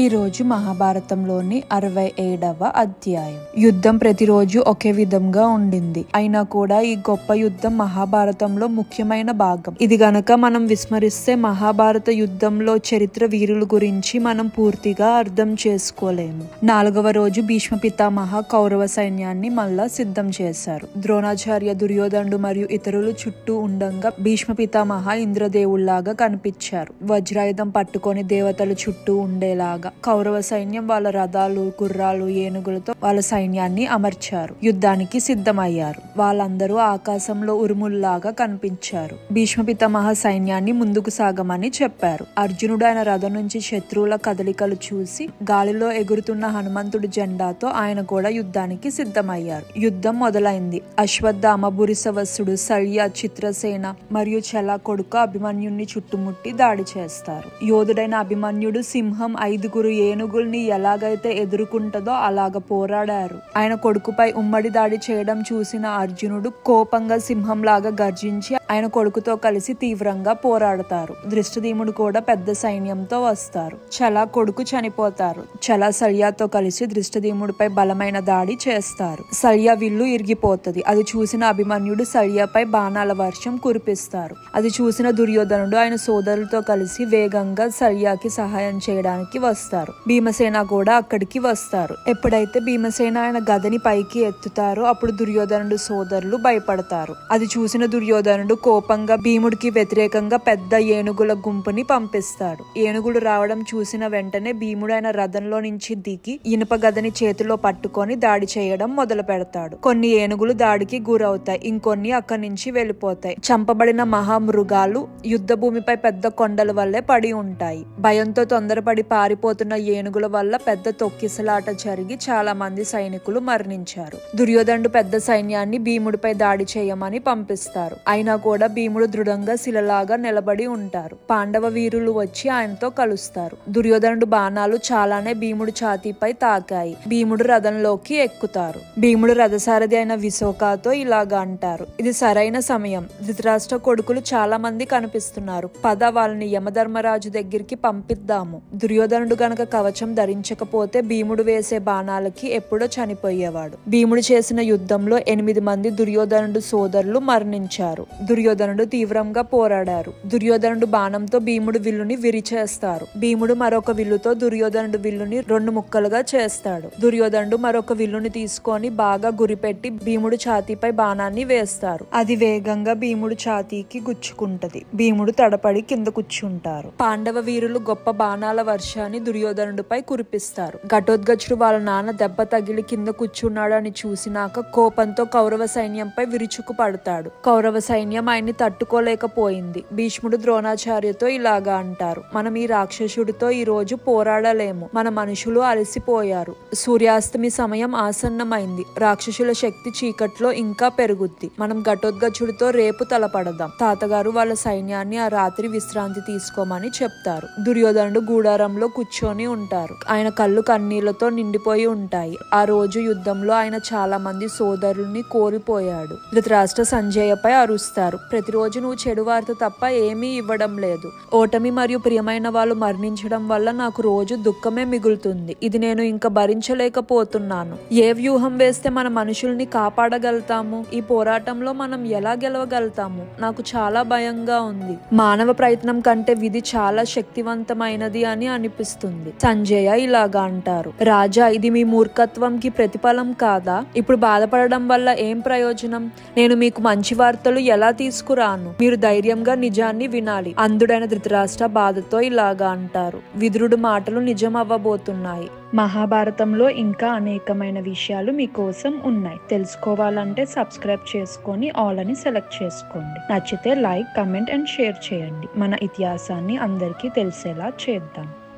ఈ రోజు మహాభారతంలోని 67వ అధ్యాయం. యుద్ధం ప్రతిరోజు ఒకే విధంగా ఉండింది. అయినా కూడా ఈ గొప్ప యుద్ధం మహాభారతంలో ముఖ్యమైన భాగం. ఇది గనక మనం విస్మరిస్తే మహాభారత యుద్ధంలో చరిత్ర వీరుల గురించి మనం పూర్తిగా అర్థం చేసుకోలేము. 4వ రోజు భీష్మ పితామహ కౌరవ సైన్యాన్ని మళ్ళా సిద్ధం చేశారు. ద్రోణాచార్య, దుర్యోధనుడు మరియు ఇతరులు చుట్టూ ఉండంగా భీష్మ పితామహ ఇంద్రదేవుళ్లాగా కనిపించారు. వజ్రాయుధం పట్టుకొని దేవతలు చుట్టూ ఉండేలాగా కౌరవ సైన్యం వాళ్ళ రథాలు, గుర్రాలు, ఏనుగులతో వాళ్ళ సైన్యాన్ని అమర్చారు. యుద్ధానికి సిద్ధమయ్యారు. వాళ్ళందరూ ఆకాశంలో ఉరుముల్లాగా కనిపించారు. భీష్మ పితామహ సైన్యాన్ని ముందుకు సాగమని చెప్పారు. అర్జునుడు ఆయన రథం నుంచి శత్రువుల కదలికలు చూసి గాలిలో ఎగురుతున్న హనుమంతుడి జెండాతో ఆయన కూడా యుద్ధానికి సిద్ధమయ్యారు. యుద్ధం మొదలైంది. అశ్వత్థామ, భురిసవస్సుడు, శల్య, చిత్రసేన మరియు చల కొడుకు అభిమన్యుణ్ణి చుట్టుముట్టి దాడి చేస్తారు. యోధుడైన అభిమన్యుడు సింహం 5 ఏనుగుల్ని ఎలాగైతే ఎదుర్కొంటదో అలాగ పోరాడారు. ఆయన కొడుకుపై ఉమ్మడి దాడి చేయడం చూసిన అర్జునుడు కోపంగా సింహంలాగా గర్జించి ఆయన కొడుకుతో కలిసి తీవ్రంగా పోరాడతారు. దృష్టద్యుమ్నుడు కూడా పెద్ద సైన్యంతో వస్తారు. చల కొడుకు చనిపోతారు. చల శల్యతో కలిసి దృష్టద్యుమ్నుడిపై బలమైన దాడి చేస్తారు. శల్య విల్లు ఇరిగిపోతుంది. అది చూసిన అభిమన్యుడు శల్యపై బాణాల వర్షం కురిపిస్తారు. అది చూసిన దుర్యోధనుడు ఆయన సోదరులతో కలిసి వేగంగా శల్యకి సహాయం చేయడానికి వస్తారు. భీమసేన కూడా అక్కడికి వస్తారు. ఎప్పుడైతే భీమసేన ఆయన గదని పైకి ఎత్తుతారో అప్పుడు దుర్యోధనుడు సోదరులు భయపడతారు. అది చూసిన దుర్యోధనుడు కోపంగా భీముడికి వ్యతిరేకంగా పెద్ద ఏనుగుల గుంపుని పంపిస్తాడు. ఏనుగులు రావడం చూసిన వెంటనే భీముడు ఆయన రథంలో నుంచి దిగి ఇనుప గదని చేతిలో పట్టుకొని దాడి చేయడం మొదలు పెడతాడు. కొన్ని ఏనుగులు దాడికి గురవుతాయి. ఇంకొన్ని అక్కడి నుంచి వెళ్ళిపోతాయి. చంపబడిన మహామృగాలు యుద్ధ భూమిపై పెద్ద కొండల వల్లే పడి ఉంటాయి. భయంతో తొందరపడి పారిపోతున్న ఏనుగుల వల్ల పెద్ద తొక్కిసలాట జరిగి చాలా మంది సైనికులు మరణించారు. దుర్యోధనుడు పెద్ద సైన్యాన్ని భీముడిపై దాడి చేయమని పంపిస్తారు. అయినా కూడా భీముడు దృఢంగా శిలలాగా నిలబడి ఉంటారు. పాండవ వీరులు వచ్చి ఆయనతో కలుస్తారు. దుర్యోధనుడు బాణాలు చాలానే భీముడు ఛాతీపై తాకాయి. భీముడు రథంలోకి ఎక్కుతారు. భీముడు రథసారథి అయిన విశోకాతో ఇలాగా అంటారు, ఇది సరైన సమయం. ధృతరాష్ట్ర కొడుకులు చాలా మంది కనిపిస్తున్నారు. పద వాళ్ళని యమధర్మరాజు దగ్గరికి పంపిద్దాము. దుర్యోధనుడు గనక కవచం ధరించకపోతే భీముడు వేసే బాణాలకి ఎప్పుడో చనిపోయేవాడు. భీముడు చేసిన యుద్ధంలో 8 మంది దుర్యోధనుడు సోదరులు మరణించారు. దుర్యోధనుడు తీవ్రంగా పోరాడారు. దుర్యోధనుడు బాణంతో భీముడు విల్లుని విరిచేస్తారు. భీముడు మరొక విల్లుతో దుర్యోధనుడు విల్లుని 2 ముక్కలుగా చేస్తాడు. దుర్యోధనుడు మరొక విల్లుని తీసుకొని బాగా గురిపెట్టి భీముడు ఛాతీపై బాణాన్ని వేస్తారు. అది వేగంగా భీముడు ఛాతీకి గుచ్చుకుంటది. భీముడు తడపడి కింద కూర్చుంటారు. పాండవ వీరులు గొప్ప బాణాల వర్షాన్ని దుర్యోధనుడిపై కురిపిస్తారు. ఘటోత్కచుడు వాళ్ళ నాన్న దెబ్బ తగిలి కింద కూర్చున్నాడని చూసినాక కోపంతో కౌరవ సైన్యంపై విరుచుకు పడతాడు. కౌరవ సైన్యం ఆయన్ని తట్టుకోలేకపోయింది. భీష్ముడు ద్రోణాచార్యతో ఇలాగా అంటారు, మనం ఈ రాక్షసుడితో ఈ రోజు పోరాడలేము. మన మనుషులు అలసిపోయారు. సూర్యాస్తమి సమయం ఆసన్నమైంది. రాక్షసుల శక్తి చీకట్లో ఇంకా పెరుగుద్ది. మనం ఘటోత్కచుడితో రేపు తలపడదాం. తాతగారు వాళ్ళ సైన్యాన్ని ఆ రాత్రి విశ్రాంతి తీసుకోమని చెప్తారు. దుర్యోధనుడు గూడారంలో కూర్చొని ఉంటారు. ఆయన కళ్ళు కన్నీళ్లతో నిండిపోయి ఉంటాయి. ఆ రోజు యుద్ధంలో ఆయన చాలా మంది సోదరుల్ని కోల్పోయాడు. ధృతరాష్ట్ర సంజయపై అరుస్తారు, ప్రతిరోజు నువ్వు చెడు వార్త తప్ప ఏమీ ఇవ్వడం లేదు. ఓటమి మరియు ప్రియమైన వాళ్ళు మరణించడం వల్ల నాకు రోజు దుఃఖమే మిగులుతుంది. ఇది నేను ఇంకా భరించలేకపోతున్నాను. ఏ వ్యూహం వేస్తే మన మనుషుల్ని కాపాడగలుగుతాము? ఈ పోరాటంలో మనం ఎలా గెలవగలుగుతాము? నాకు చాలా భయంగా ఉంది. మానవ ప్రయత్నం కంటే విధి చాలా శక్తివంతమైనది అని అనిపిస్తుంది. సంజయ ఇలాగా అంటారు, రాజా, ఇది మీ మూర్ఖత్వంకి ప్రతిఫలం కాదా? ఇప్పుడు బాధపడడం వల్ల ఏం ప్రయోజనం? నేను మీకు మంచి వార్తలు ఎలా తీసుకురాను? మీరు ధైర్యంగా నిజాన్ని వినాలి. అంధుడైన ధృతరాష్ట్ర బాధతో ఇలాగా అంటారు, విదురుడు మాటలు నిజం అవ్వబోతున్నాయి. మహాభారతంలో ఇంకా అనేకమైన విషయాలు మీకోసం ఉన్నాయి. తెలుసుకోవాలంటే సబ్స్క్రైబ్ చేసుకొని ఆల్ అని సెలెక్ట్ చేసుకోండి. నచ్చితే లైక్, కమెంట్ అండ్ షేర్ చేయండి. మన ఇతిహాసాన్ని అందరికీ తెలిసేలా చేద్దాం.